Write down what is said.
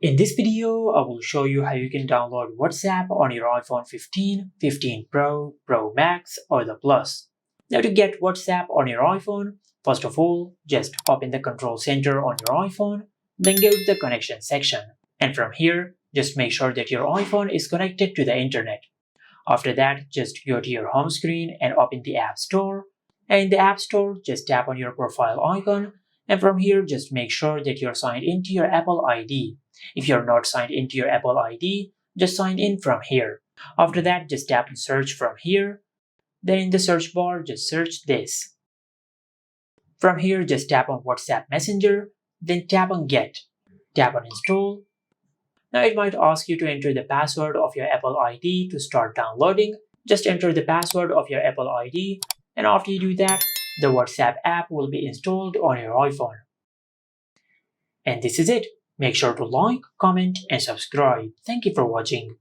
In this video, I will show you how you can download WhatsApp on your iPhone 15, 15 Pro, Pro Max, or the Plus. Now to get WhatsApp on your iPhone, first of all, just open the control center on your iPhone, then go to the connection section. And from here, just make sure that your iPhone is connected to the internet. After that, just go to your home screen and open the App Store. And in the App Store, just tap on your profile icon. And from here, just make sure that you're signed into your Apple ID. If you're not signed into your Apple ID, just sign in from here. After that, just tap on search from here. Then in the search bar, just search this. From here, just tap on WhatsApp Messenger. Then tap on Get. Tap on Install. Now it might ask you to enter the password of your Apple ID to start downloading. Just enter the password of your Apple ID, and after you do that, the WhatsApp app will be installed on your iPhone. And this is it. Make sure to like, comment, and subscribe. Thank you for watching.